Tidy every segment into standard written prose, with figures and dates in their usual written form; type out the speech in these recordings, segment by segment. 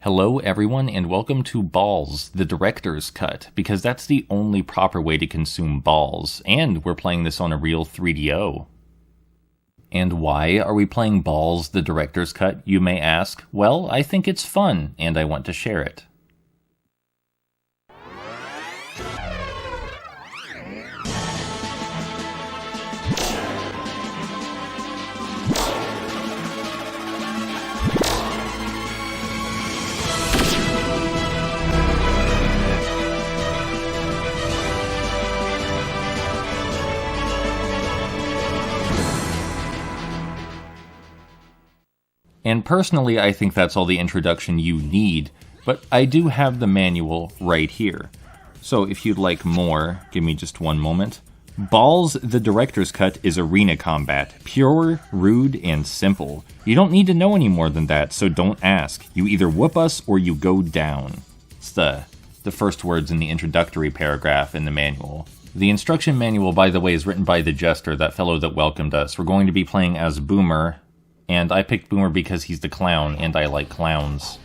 Hello everyone and welcome to Ballz, the director's cut, because that's the only proper way to consume Ballz, and we're playing this on a real 3DO. And why are we playing Ballz, the director's cut, you may ask? Well, I think it's fun, and I want to share it. And personally, I think that's all the introduction you need, but I do have the manual right here. So if you'd like more, give me just one moment. Ballz, the director's cut, is arena combat. Pure, rude, and simple. You don't need to know any more than that, so don't ask. You either whoop us or you go down. It's the first words in the introductory paragraph in the manual. The instruction manual, by the way, is written by the Jester, that fellow that welcomed us. We're going to be playing as Boomer, and I picked Boomer because he's the clown, and I like clowns.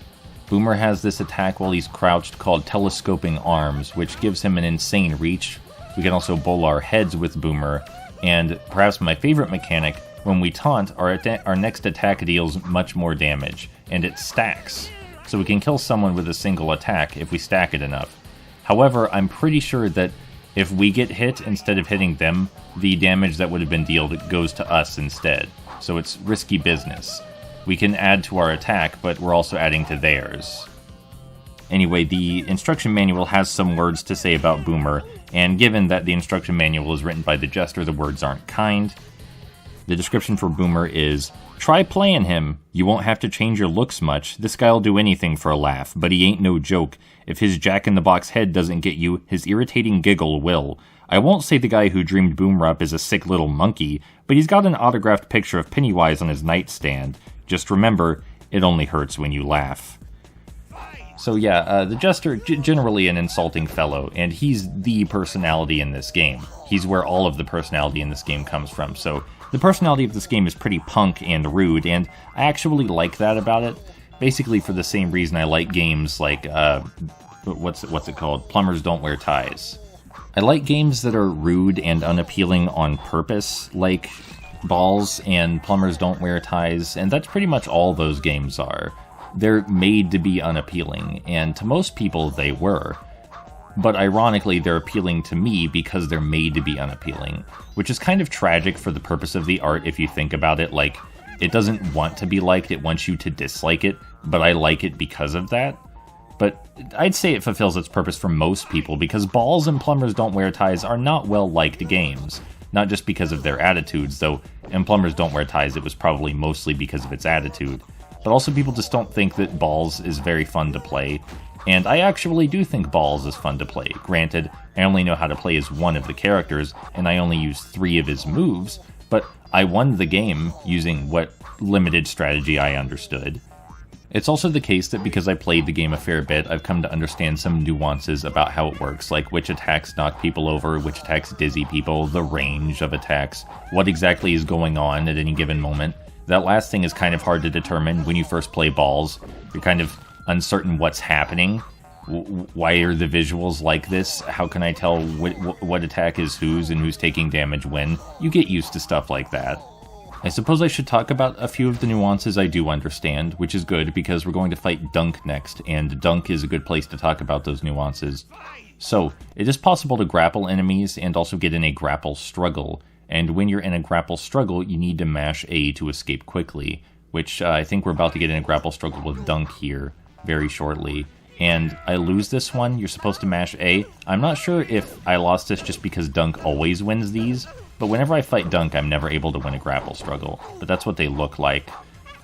Boomer has this attack while he's crouched called Telescoping Arms, which gives him an insane reach. We can also bowl our heads with Boomer, and perhaps my favorite mechanic, when we taunt, our next attack deals much more damage, and it stacks. So we can kill someone with a single attack if we stack it enough. However, I'm pretty sure that if we get hit instead of hitting them, the damage that would have been dealt goes to us instead. So it's risky business. We can add to our attack, but we're also adding to theirs. Anyway, the instruction manual has some words to say about Boomer, and given that the instruction manual is written by the Jester, the words aren't kind. The description for Boomer is, "Try playing him. You won't have to change your looks much. This guy'll do anything for a laugh, but he ain't no joke. If his jack-in-the-box head doesn't get you, his irritating giggle will. I won't say the guy who dreamed Boomer up is a sick little monkey, but he's got an autographed picture of Pennywise on his nightstand. Just remember, it only hurts when you laugh." So yeah, the Jester, generally an insulting fellow, and he's the personality in this game. He's where all of the personality in this game comes from, so the personality of this game is pretty punk and rude, and I actually like that about it. Basically for the same reason I like games like, what's it called? Plumbers Don't Wear Ties. I like games that are rude and unappealing on purpose, like Ballz and Plumbers Don't Wear Ties, and that's pretty much all those games are. They're made to be unappealing, and to most people they were. But ironically, they're appealing to me because they're made to be unappealing, which is kind of tragic for the purpose of the art if you think about it. Like, it doesn't want to be liked, it wants you to dislike it, but I like it because of that. But I'd say it fulfills its purpose for most people, because Ballz and Plumbers Don't Wear Ties are not well-liked games. Not just because of their attitudes, though in Plumbers Don't Wear Ties it was probably mostly because of its attitude. But also people just don't think that Ballz is very fun to play. And I actually do think Ballz is fun to play. Granted, I only know how to play as one of the characters, and I only use 3 of his moves, but I won the game using what limited strategy I understood. It's also the case that because I played the game a fair bit, I've come to understand some nuances about how it works, like which attacks knock people over, which attacks dizzy people, the range of attacks, what exactly is going on at any given moment. That last thing is kind of hard to determine when you first play Ballz. You're kind of uncertain what's happening. Why are the visuals like this? How can I tell what attack is whose and who's taking damage when? You get used to stuff like that. I suppose I should talk about a few of the nuances I do understand, which is good because we're going to fight Dunk next, and Dunk is a good place to talk about those nuances. So, it is possible to grapple enemies and also get in a grapple struggle, and when you're in a grapple struggle, you need to mash A to escape quickly, which I think we're about to get in a grapple struggle with Dunk here very shortly. And I lose this one, you're supposed to mash A. I'm not sure if I lost this just because Dunk always wins these, but whenever I fight Dunk, I'm never able to win a grapple struggle, but that's what they look like.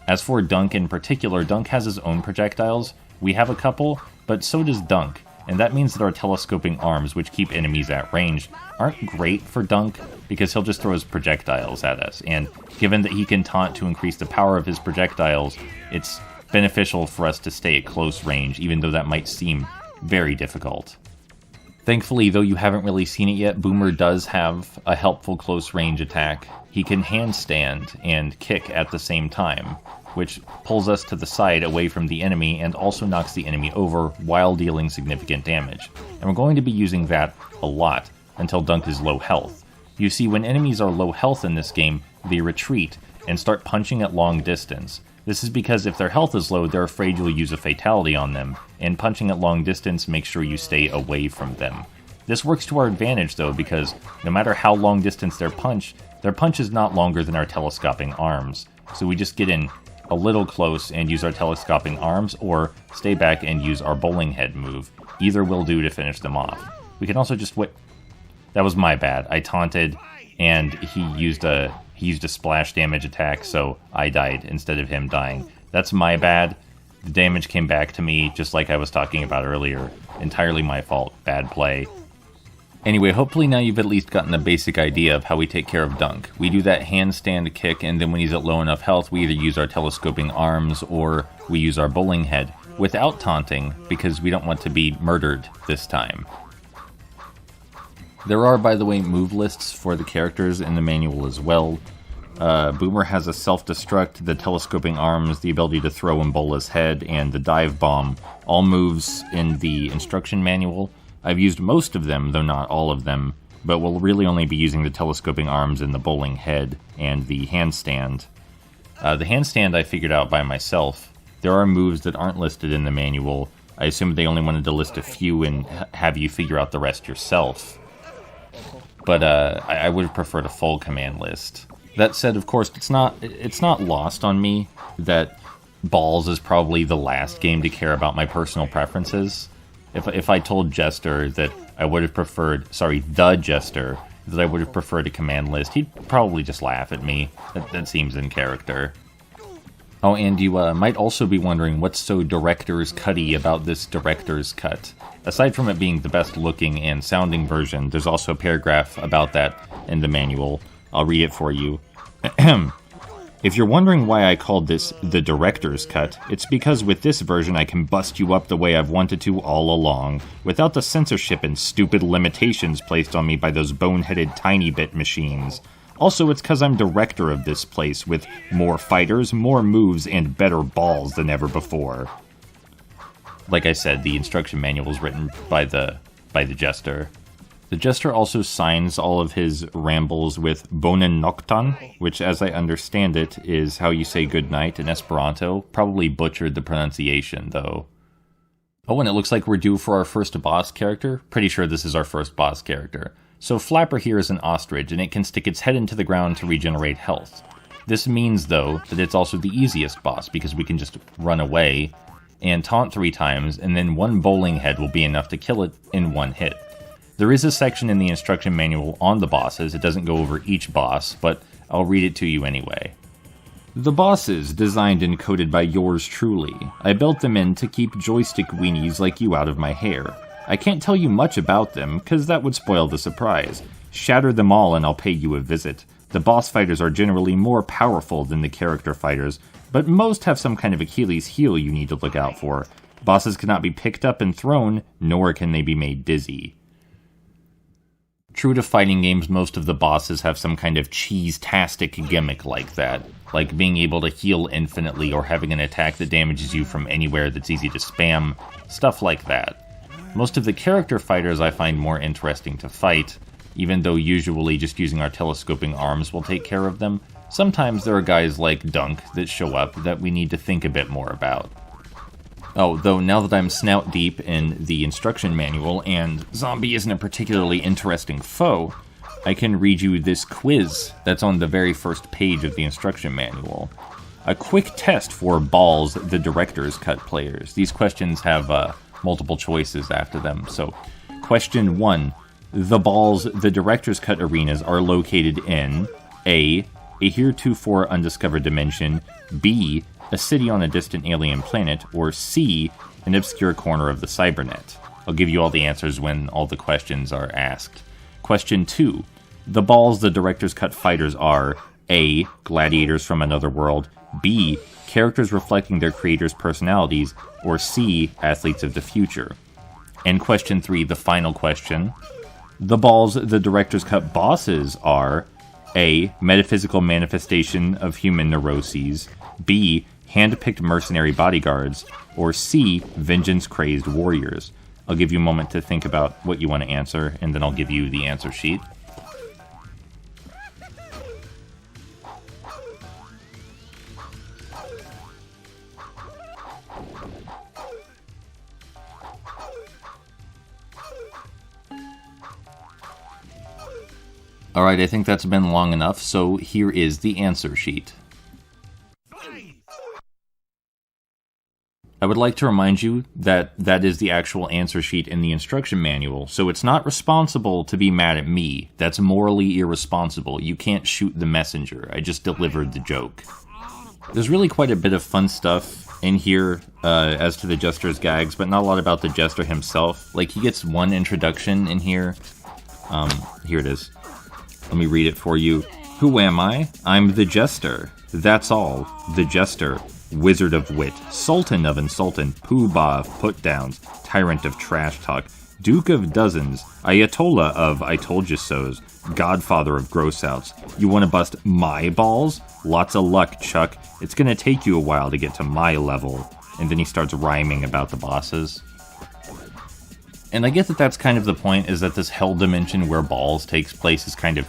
As for Dunk in particular, Dunk has his own projectiles. We have a couple, but so does Dunk, and that means that our telescoping arms, which keep enemies at range, aren't great for Dunk, because he'll just throw his projectiles at us, and given that he can taunt to increase the power of his projectiles, it's beneficial for us to stay at close range, even though that might seem very difficult. Thankfully, though you haven't really seen it yet, Boomer does have a helpful close range attack. He can handstand and kick at the same time, which pulls us to the side away from the enemy and also knocks the enemy over while dealing significant damage. And we're going to be using that a lot until Dunk is low health. You see, when enemies are low health in this game, they retreat and start punching at long distance. This is because if their health is low, they're afraid you'll use a fatality on them, and punching at long distance makes sure you stay away from them. This works to our advantage though, because no matter how long distance their punch is not longer than our telescoping arms. So we just get in a little close and use our telescoping arms, or stay back and use our bowling head move. Either will do to finish them off. We can also just wait. That was my bad. I taunted, and he used a splash damage attack, so I died instead of him dying. That's my bad. The damage came back to me, just like I was talking about earlier. Entirely my fault. Bad play. Anyway, hopefully now you've at least gotten a basic idea of how we take care of Dunk. We do that handstand kick, and then when he's at low enough health, we either use our telescoping arms or we use our bowling head without taunting, because we don't want to be murdered this time. There are, by the way, move lists for the characters in the manual as well. Boomer has a self-destruct, the telescoping arms, the ability to throw and bowl his head, and the dive bomb. All moves in the instruction manual. I've used most of them, though not all of them, but we'll really only be using the telescoping arms and the bowling head and the handstand. The handstand I figured out by myself. There are moves that aren't listed in the manual. I assumed they only wanted to list a few and have you figure out the rest yourself. But I would have preferred a full command list. That said, of course, it's not lost on me that Ballz is probably the last game to care about my personal preferences. If I told Jester that I would have preferred, the Jester, that I would have preferred a command list, he'd probably just laugh at me. That seems in character. Oh, and you might also be wondering what's so director's cutty about this director's cut. Aside from it being the best looking and sounding version, there's also a paragraph about that in the manual. I'll read it for you. If you're wondering why I called this the director's cut, it's because with this version I can bust you up the way I've wanted to all along, without the censorship and stupid limitations placed on me by those boneheaded tiny bit machines. Also, it's because I'm director of this place, with more fighters, more moves, and better balls than ever before. Like I said, the instruction manual is written by the Jester. The Jester also signs all of his rambles with Bonen Noctan, which, as I understand it, is how you say goodnight in Esperanto. Probably butchered the pronunciation, though. Oh, and it looks like we're due for our first boss character. Pretty sure this is our first boss character. So Flapper here is an ostrich, and it can stick its head into the ground to regenerate health. This means, though, that it's also the easiest boss, because we can just run away and taunt 3 times, and then 1 bowling head will be enough to kill it in 1 hit. There is a section in the instruction manual on the bosses. It doesn't go over each boss, but I'll read it to you anyway. The bosses, designed and coded by yours truly. I built them in to keep joystick weenies like you out of my hair. I can't tell you much about them, cause that would spoil the surprise. Shatter them all and I'll pay you a visit. The boss fighters are generally more powerful than the character fighters, but most have some kind of Achilles heel you need to look out for. Bosses cannot be picked up and thrown, nor can they be made dizzy. True to fighting games, most of the bosses have some kind of cheese-tastic gimmick like that, like being able to heal infinitely or having an attack that damages you from anywhere that's easy to spam, stuff like that. Most of the character fighters I find more interesting to fight, even though usually just using our telescoping arms will take care of them. Sometimes there are guys like Dunk that show up that we need to think a bit more about. Oh, though now that I'm snout deep in the instruction manual and Zombie isn't a particularly interesting foe, I can read you this quiz that's on the very first page of the instruction manual. A quick test for Ballz, the director's cut players. These questions have multiple choices after them. So, question 1. The Ballz, the director's cut arenas are located in A heretofore undiscovered dimension, B, a city on a distant alien planet, or C, an obscure corner of the cybernet. I'll give you all the answers when all the questions are asked. Question 2. The Ballz, the director's cut fighters are A, gladiators from another world, B, characters reflecting their creators' personalities, or C, athletes of the future. And question 3, the final question. The Ballz, the director's cut bosses are A, metaphysical manifestation of human neuroses, B, hand-picked mercenary bodyguards, or C, vengeance-crazed warriors. I'll give you a moment to think about what you want to answer, and then I'll give you the answer sheet. Alright, I think that's been long enough, so here is the answer sheet. I would like to remind you that that is the actual answer sheet in the instruction manual, so it's not responsible to be mad at me. That's morally irresponsible. You can't shoot the messenger. I just delivered the joke. There's really quite a bit of fun stuff in here as to the Jester's gags, but not a lot about the Jester himself. Like, he gets one introduction in here. Here it is. Let me read it for you. Who am I? I'm the Jester. That's all. The Jester. Wizard of wit. Sultan of insultant. Pooh-bah of put-downs. Tyrant of trash talk. Duke of dozens. Ayatollah of I told you so's. Godfather of gross-outs. You want to bust my balls? Lots of luck, Chuck. It's gonna take you a while to get to my level. And then he starts rhyming about the bosses. And I get that that's kind of the point, is that this hell dimension where Ballz takes place is kind of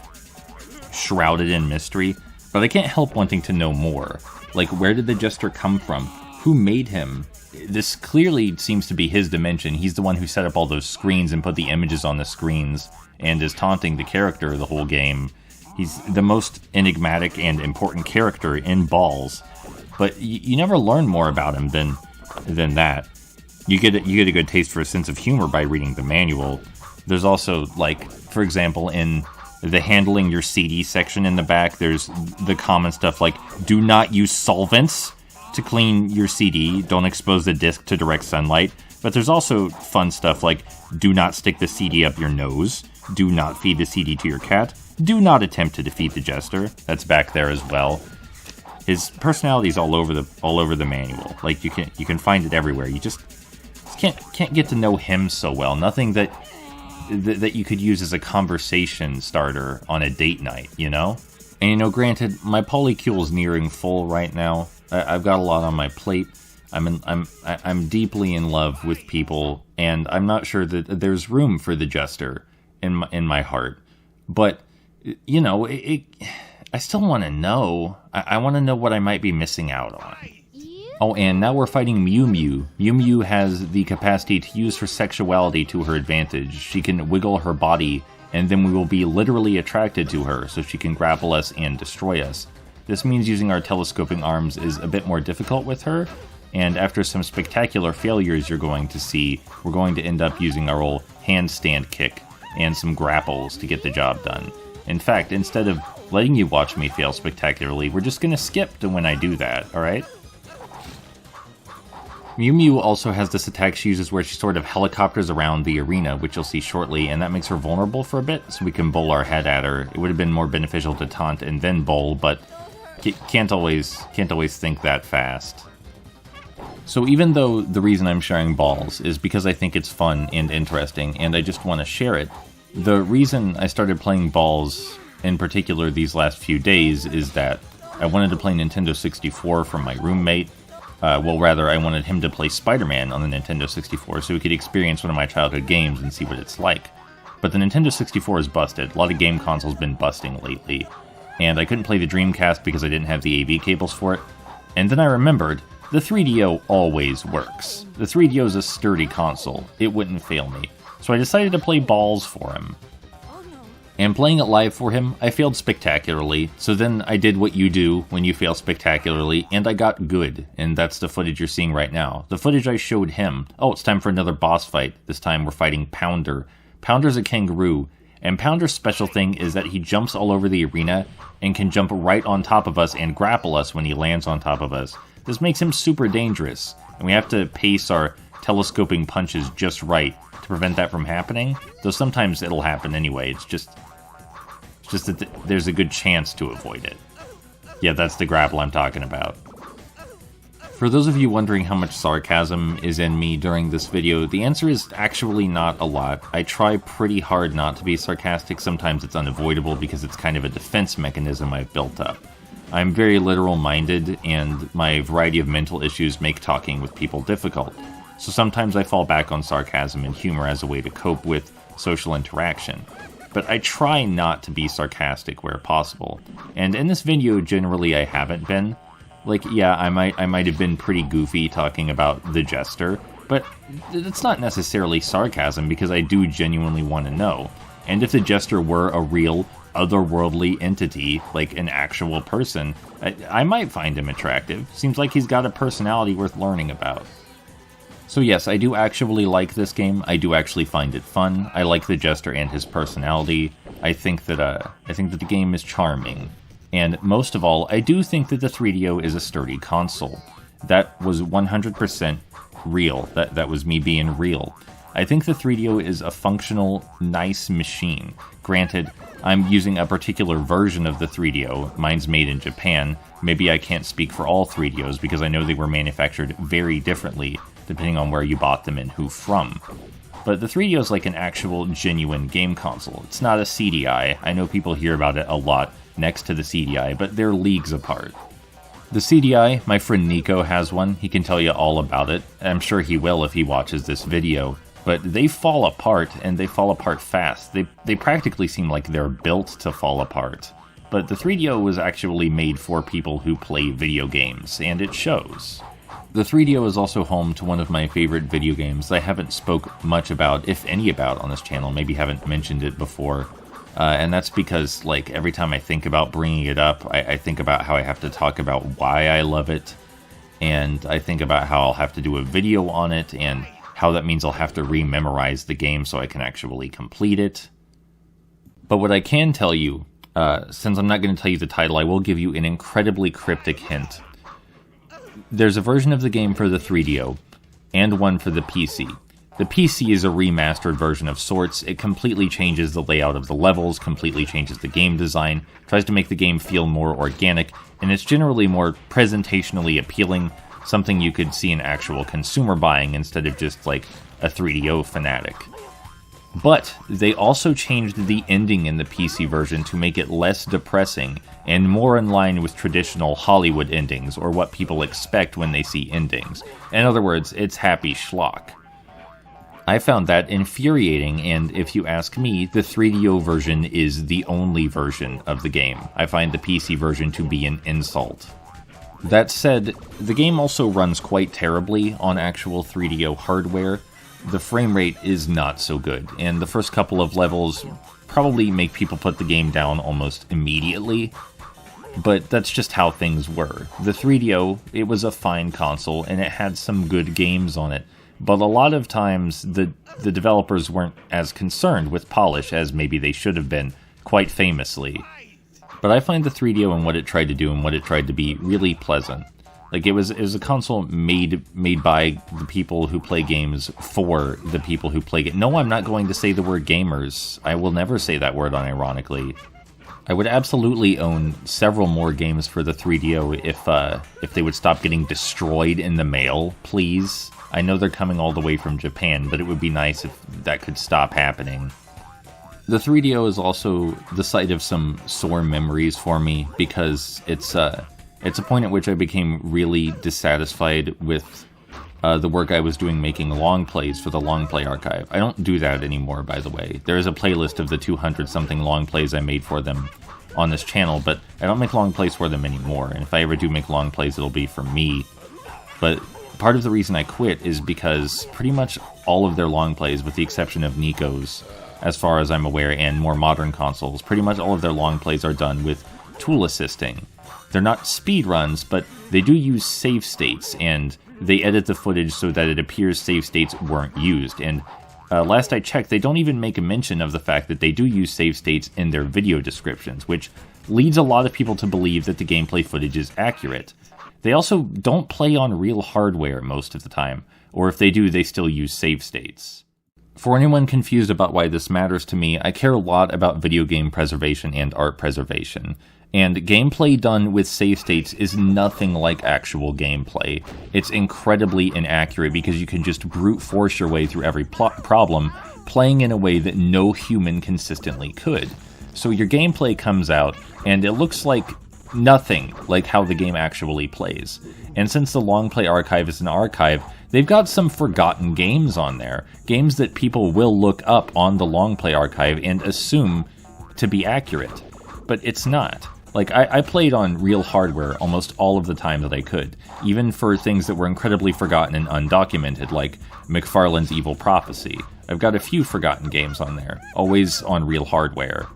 shrouded in mystery, but I can't help wanting to know more. Like, where did the Jester come from? Who made him? This clearly seems to be his dimension. He's the one who set up all those screens and put the images on the screens, and is taunting the character the whole game. He's the most enigmatic and important character in Ballz, but you never learn more about him than that. You get a good taste for a sense of humor by reading the manual. There's also, like, for example, in the handling your CD section in the back, there's the common stuff like, do not use solvents to clean your CD, don't expose the disc to direct sunlight. But there's also fun stuff like, do not stick the CD up your nose, do not feed the CD to your cat, do not attempt to defeat the Jester. That's back there as well. His personality's all over the manual. Like, you can find it everywhere. You just can't get to know him so well. Nothing that you could use as a conversation starter on a date night, you know? And, you know, granted, my polycule's nearing full right now. I've got a lot on my plate. I'm deeply in love with people, and I'm not sure that there's room for the Jester in my heart. But, you know, I still want to know. I want to know what I might be missing out on. Oh, and now we're fighting Meu Myu. Meu Myu has the capacity to use her sexuality to her advantage. She can wiggle her body, and then we will be literally attracted to her, so she can grapple us and destroy us. This means using our telescoping arms is a bit more difficult with her, and after some spectacular failures you're going to see, we're going to end up using our old handstand kick and some grapples to get the job done. In fact, instead of letting you watch me fail spectacularly, we're just going to skip to when I do that, alright? Meu Myu also has this attack she uses where she sort of helicopters around the arena, which you'll see shortly, and that makes her vulnerable for a bit, so we can bowl our head at her. It would have been more beneficial to taunt and then bowl, but can't always think that fast. So even though the reason I'm sharing Ballz is because I think it's fun and interesting, and I just want to share it, the reason I started playing Ballz in particular these last few days is that I wanted to play Nintendo 64 from my roommate. I wanted him to play Spider-Man on the Nintendo 64 so he could experience one of my childhood games and see what it's like. But the Nintendo 64 is busted. A lot of game consoles been busting lately. And I couldn't play the Dreamcast because I didn't have the AV cables for it. And then I remembered, the 3DO always works. The 3DO is a sturdy console. It wouldn't fail me. So I decided to play Ballz for him. And playing it live for him, I failed spectacularly, so then I did what you do when you fail spectacularly, and I got good, and that's the footage you're seeing right now. The footage I showed him. Oh, it's time for another boss fight. This time we're fighting Pounder. Pounder's a kangaroo, and Pounder's special thing is that he jumps all over the arena and can jump right on top of us and grapple us when he lands on top of us. This makes him super dangerous, and we have to pace our telescoping punches just right to prevent that from happening, though sometimes it'll happen anyway. It's just that there's a good chance to avoid it. Yeah, that's the grapple I'm talking about. For those of you wondering how much sarcasm is in me during this video, the answer is actually not a lot. I try pretty hard not to be sarcastic. Sometimes it's unavoidable because it's kind of a defense mechanism I've built up. I'm very literal-minded, and my variety of mental issues make talking with people difficult. So sometimes I fall back on sarcasm and humor as a way to cope with social interaction. But I try not to be sarcastic where possible. And in this video, generally I haven't been. Like, yeah, I might have been pretty goofy talking about the Jester, but it's not necessarily sarcasm because I do genuinely want to know. And if the Jester were a real, otherworldly entity, like an actual person, I might find him attractive. Seems like he's got a personality worth learning about. So yes, I do actually like this game. I do actually find it fun. I like the Jester and his personality. I think that the game is charming. And most of all, I do think that the 3DO is a sturdy console. That was 100% real. That was me being real. I think the 3DO is a functional, nice machine. Granted, I'm using a particular version of the 3DO. Mine's made in Japan. Maybe I can't speak for all 3DOs because I know they were manufactured very differently depending on where you bought them and who from. But the 3DO is like an actual, genuine game console. It's not a CDI. I know people hear about it a lot next to the CDI, but they're leagues apart. The CDI, my friend Nico has one. He can tell you all about it. I'm sure he will if he watches this video. But they fall apart, and they fall apart fast. They practically seem like they're built to fall apart. But the 3DO was actually made for people who play video games, and it shows. The 3DO is also home to one of my favorite video games I haven't spoke much about, if any about, on this channel. Maybe haven't mentioned it before. And that's because, like, every time I think about bringing it up, I think about how I have to talk about why I love it. And I think about how I'll have to do a video on it, and how that means I'll have to rememorize the game so I can actually complete it. But what I can tell you, since I'm not going to tell you the title, I will give you an incredibly cryptic hint. There's a version of the game for the 3DO, and one for the PC. The PC is a remastered version of sorts. It completely changes the layout of the levels, completely changes the game design, tries to make the game feel more organic, and it's generally more presentationally appealing, something you could see an actual consumer buying instead of just like a 3DO fanatic. But they also changed the ending in the PC version to make it less depressing and more in line with traditional Hollywood endings, or what people expect when they see endings. In other words, it's happy schlock. I found that infuriating, and if you ask me, the 3DO version is the only version of the game. I find the PC version to be an insult. That said, the game also runs quite terribly on actual 3DO hardware. The frame rate is not so good, and the first couple of levels probably make people put the game down almost immediately, but that's just how things were. The 3DO, it was a fine console, and it had some good games on it, but a lot of times the developers weren't as concerned with polish as maybe they should have been, quite famously. But I find the 3DO and what it tried to do and what it tried to be really pleasant. Like, it was a console made by the people who play games for the people who play games. No, I'm not going to say the word gamers. I will never say that word unironically. I would absolutely own several more games for the 3DO if they would stop getting destroyed in the mail, please. I know they're coming all the way from Japan, but it would be nice if that could stop happening. The 3DO is also the site of some sore memories for me, because it's a point at which I became really dissatisfied with the work I was doing making long plays for the long play archive. I don't do that anymore, by the way. There is a playlist of the 200-something long plays I made for them on this channel, but I don't make long plays for them anymore, and if I ever do make long plays, it'll be for me. But part of the reason I quit is because pretty much all of their long plays, with the exception of Nico's, as far as I'm aware, and more modern consoles, pretty much all of their long plays are done with tool assisting. They're not speed runs, but they do use save states, and they edit the footage so that it appears save states weren't used. And last I checked, they don't even make a mention of the fact that they do use save states in their video descriptions, which leads a lot of people to believe that the gameplay footage is accurate. They also don't play on real hardware most of the time, or if they do, they still use save states. For anyone confused about why this matters to me, I care a lot about video game preservation and art preservation. And gameplay done with save states is nothing like actual gameplay. It's incredibly inaccurate because you can just brute force your way through every problem, playing in a way that no human consistently could. So your gameplay comes out, and it looks like nothing like how the game actually plays. And since the Long Play Archive is an archive, they've got some forgotten games on there. Games that people will look up on the Long Play Archive and assume to be accurate. But it's not. Like, I played on real hardware almost all of the time that I could, even for things that were incredibly forgotten and undocumented, like McFarlane's Evil Prophecy. I've got a few forgotten games on there, always on real hardware.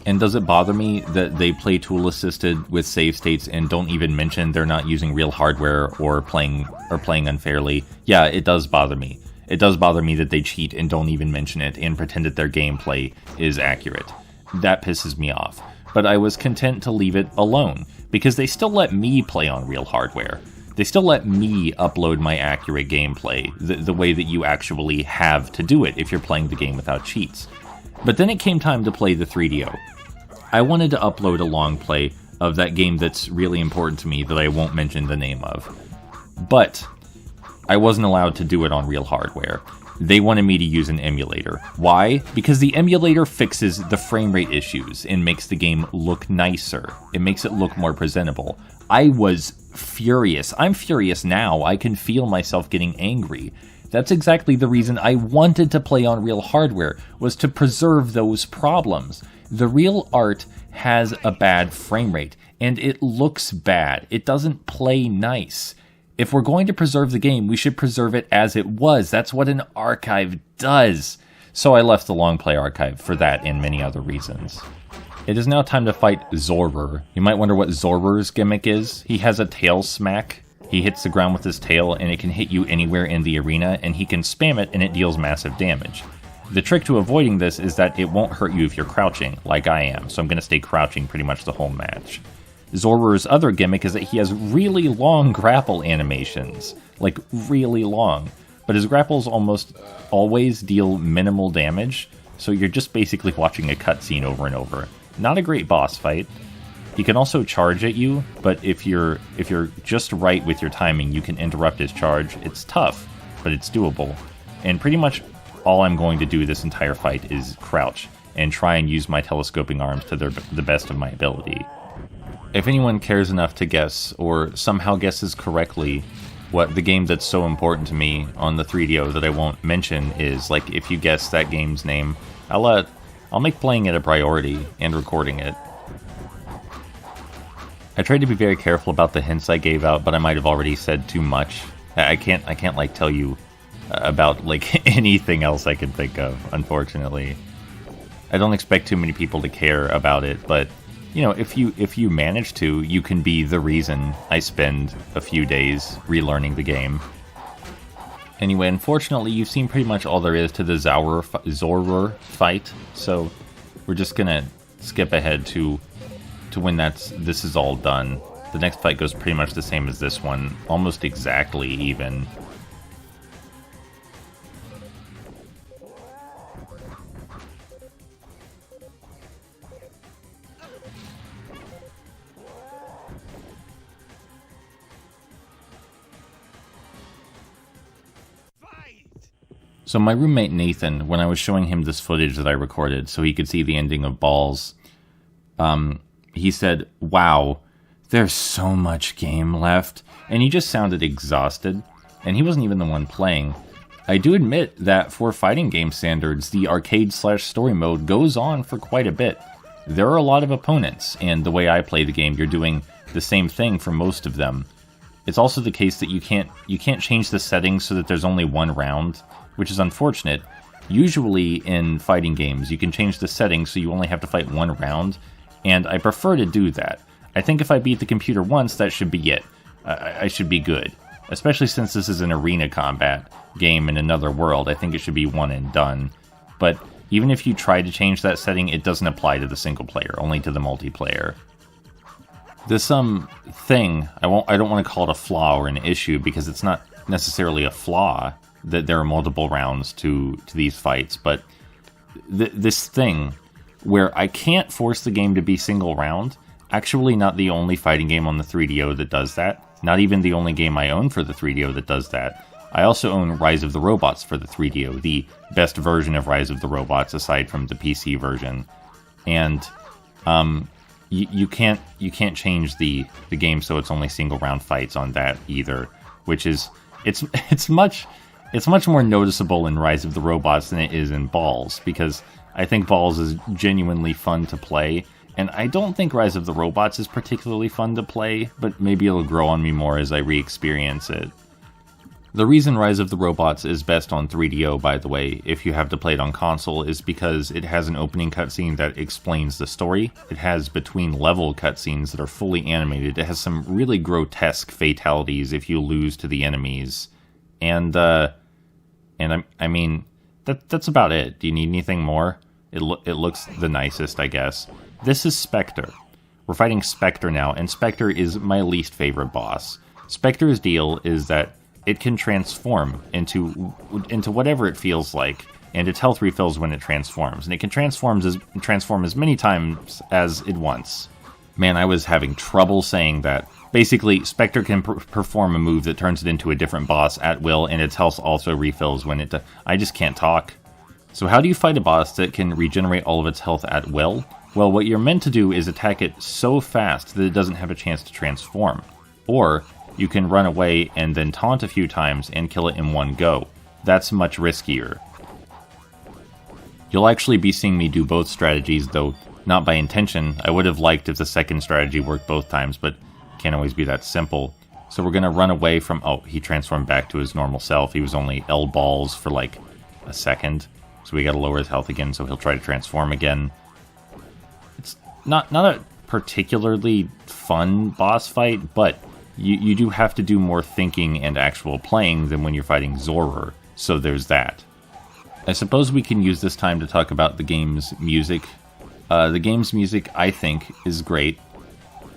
And does it bother me that they play tool-assisted with save states and don't even mention they're not using real hardware or playing unfairly? Yeah, it does bother me. It does bother me that they cheat and don't even mention it and pretend that their gameplay is accurate. That pisses me off. But I was content to leave it alone, because they still let me play on real hardware. They still let me upload my accurate gameplay, the way that you actually have to do it if you're playing the game without cheats. But then it came time to play the 3DO. I wanted to upload a long play of that game that's really important to me that I won't mention the name of. But I wasn't allowed to do it on real hardware. They wanted me to use an emulator. Why? Because the emulator fixes the frame rate issues and makes the game look nicer. It makes it look more presentable. I was furious. I'm furious now. I can feel myself getting angry. That's exactly the reason I wanted to play on real hardware, was to preserve those problems. The real art has a bad frame rate, and it looks bad. It doesn't play nice. If we're going to preserve the game, we should preserve it as it was. That's what an archive does. So I left the Long Play Archive for that and many other reasons. It is now time to fight Zauror. You might wonder what Zauror's gimmick is. He has a tail smack. He hits the ground with his tail, and it can hit you anywhere in the arena, and he can spam it, and it deals massive damage. The trick to avoiding this is that it won't hurt you if you're crouching, like I am, so I'm going to stay crouching pretty much the whole match. Zauror's other gimmick is that he has really long grapple animations, like really long, but his grapples almost always deal minimal damage, so you're just basically watching a cutscene over and over. Not a great boss fight. He can also charge at you, but if you're just right with your timing, you can interrupt his charge. It's tough, but it's doable. And pretty much all I'm going to do this entire fight is crouch and try and use my telescoping arms to the best of my ability. If anyone cares enough to guess, or somehow guesses correctly, what the game that's so important to me on the 3DO that I won't mention is, like, if you guess that game's name, I'll make playing it a priority and recording it. I tried to be very careful about the hints I gave out, but I might have already said too much. I can't like tell you about like anything else I can think of, unfortunately. I don't expect too many people to care about it, but you know, if you manage to, you can be the reason I spend a few days relearning the game. Anyway, unfortunately, you've seen pretty much all there is to the Zauror fight, so we're just gonna skip ahead to when this is all done. The next fight goes pretty much the same as this one, almost exactly even. So my roommate Nathan, when I was showing him this footage that I recorded so he could see the ending of Ballz, he said, "Wow, there's so much game left," and he just sounded exhausted, and he wasn't even the one playing. I do admit that for fighting game standards, the arcade/story mode goes on for quite a bit. There are a lot of opponents, and the way I play the game, you're doing the same thing for most of them. It's also the case that you can't change the settings so that there's only one round, which is unfortunate. Usually in fighting games, you can change the settings so you only have to fight one round, and I prefer to do that. I think if I beat the computer once, that should be it. I should be good. Especially since this is an arena combat game in another world, I think it should be one and done. But even if you try to change that setting, it doesn't apply to the single player, only to the multiplayer. There's some thing, I don't want to call it a flaw or an issue, because it's not necessarily a flaw that there are multiple rounds to these fights, but this thing where I can't force the game to be single round, actually not the only fighting game on the 3DO that does that, not even the only game I own for the 3DO that does that. I also own Rise of the Robots for the 3DO, the best version of Rise of the Robots aside from the PC version, and you can't change the game so it's only single round fights on that either, which is it's much more noticeable in Rise of the Robots than it is in Ballz, because I think Ballz is genuinely fun to play, and I don't think Rise of the Robots is particularly fun to play, but maybe it'll grow on me more as I re-experience it. The reason Rise of the Robots is best on 3DO, by the way, if you have to play it on console, is because it has an opening cutscene that explains the story. It has between-level cutscenes that are fully animated. It has some really grotesque fatalities if you lose to the enemies. And I mean, that's about it. Do you need anything more? It looks the nicest, I guess. This is Specter. We're fighting Specter now, and Specter is my least favorite boss. Specter's deal is that it can transform into whatever it feels like, and its health refills when it transforms, and it can transform as many times as it wants. Man, I was having trouble saying that. Basically, Specter can perform a move that turns it into a different boss at will, and its health also refills when it... I just can't talk. So how do you fight a boss that can regenerate all of its health at will? Well, what you're meant to do is attack it so fast that it doesn't have a chance to transform. Or you can run away and then taunt a few times and kill it in one go. That's much riskier. You'll actually be seeing me do both strategies, though not by intention. I would have liked if the second strategy worked both times, but can't always be that simple. So we're going to run away from... Oh, he transformed back to his normal self. He was only L Ballz for like a second. So we got to lower his health again, so he'll try to transform again. It's not a particularly fun boss fight, but you do have to do more thinking and actual playing than when you're fighting Zauror, so there's that. I suppose we can use this time to talk about the game's music. The game's music, I think, is great.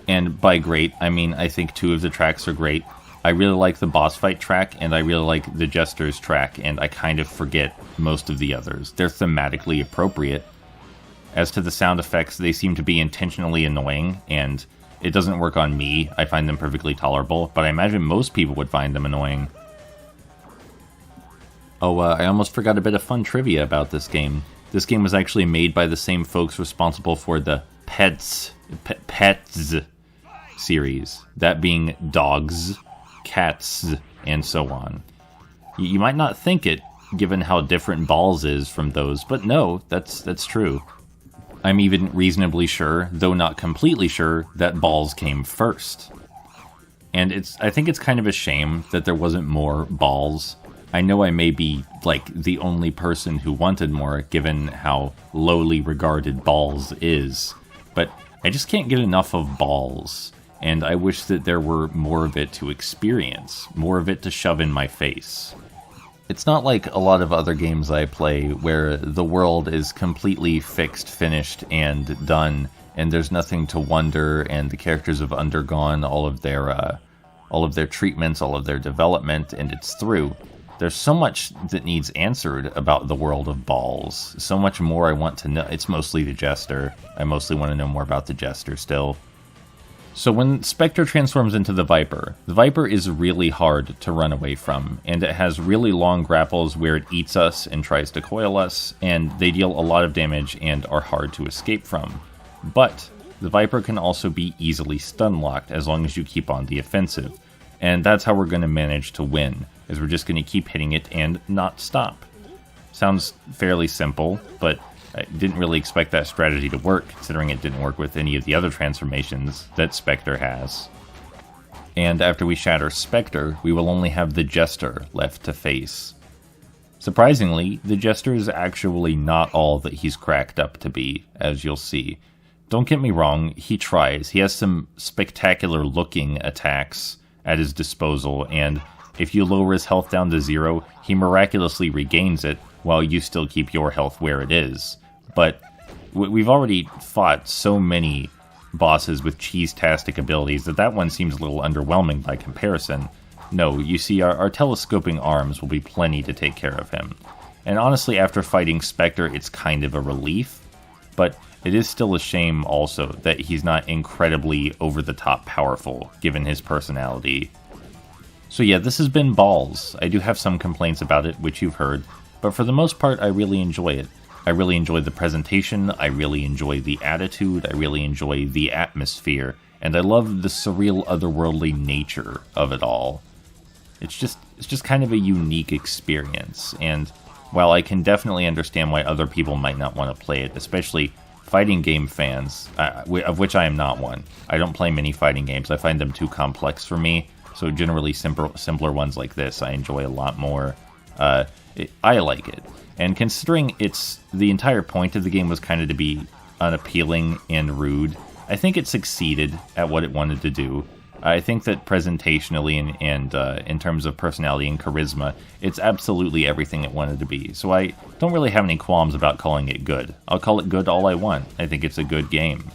And by great, I mean I think 2 of the tracks are great. I really like the boss fight track, and I really like the Jester's track, and I kind of forget most of the others. They're thematically appropriate. As to the sound effects, they seem to be intentionally annoying, and it doesn't work on me. I find them perfectly tolerable, but I imagine most people would find them annoying. Oh, I almost forgot a bit of fun trivia about this game. This game was actually made by the same folks responsible for the Pets series, that being dogs, cats, and so on. You might not think it, given how different Ballz is from those, but no, that's true. I'm even reasonably sure, though not completely sure, that Ballz came first. And I think it's kind of a shame that there wasn't more Ballz. I know I may be, like, the only person who wanted more, given how lowly regarded Ballz is. But I just can't get enough of Ballz, and I wish that there were more of it to experience, more of it to shove in my face. It's not like a lot of other games I play where the world is completely fixed, finished, and done, and there's nothing to wonder, and the characters have undergone all of their treatments, all of their development, and it's through. There's so much that needs answered about the world of Ballz. So much more I want to know. It's mostly the Jester. I mostly want to know more about the Jester still. So when Specter transforms into the Viper is really hard to run away from, and it has really long grapples where it eats us and tries to coil us, and they deal a lot of damage and are hard to escape from. But the Viper can also be easily stun-locked as long as you keep on the offensive, and that's how we're going to manage to win, is we're just going to keep hitting it and not stop. Sounds fairly simple, but I didn't really expect that strategy to work, considering it didn't work with any of the other transformations that Specter has. And after we shatter Specter, we will only have the Jester left to face. Surprisingly, the Jester is actually not all that he's cracked up to be, as you'll see. Don't get me wrong, he tries. He has some spectacular-looking attacks at his disposal, and if you lower his health down to 0, he miraculously regains it, while you still keep your health where it is. But we've already fought so many bosses with cheese-tastic abilities that one seems a little underwhelming by comparison. No, you see, our telescoping arms will be plenty to take care of him. And honestly, after fighting Specter, it's kind of a relief, but it is still a shame also that he's not incredibly over-the-top powerful, given his personality. So yeah, this has been Ballz. I do have some complaints about it, which you've heard, but for the most part, I really enjoy it. I really enjoy the presentation, I really enjoy the attitude, I really enjoy the atmosphere, and I love the surreal, otherworldly nature of it all. It's just kind of a unique experience, and while I can definitely understand why other people might not want to play it, especially fighting game fans, of which I am not one. I don't play many fighting games. I find them too complex for me, so generally simpler ones like this I enjoy a lot more. I like it. And considering the entire point of the game was kind of to be unappealing and rude, I think it succeeded at what it wanted to do. I think that presentationally and in terms of personality and charisma, it's absolutely everything it wanted to be. So I don't really have any qualms about calling it good. I'll call it good all I want. I think it's a good game.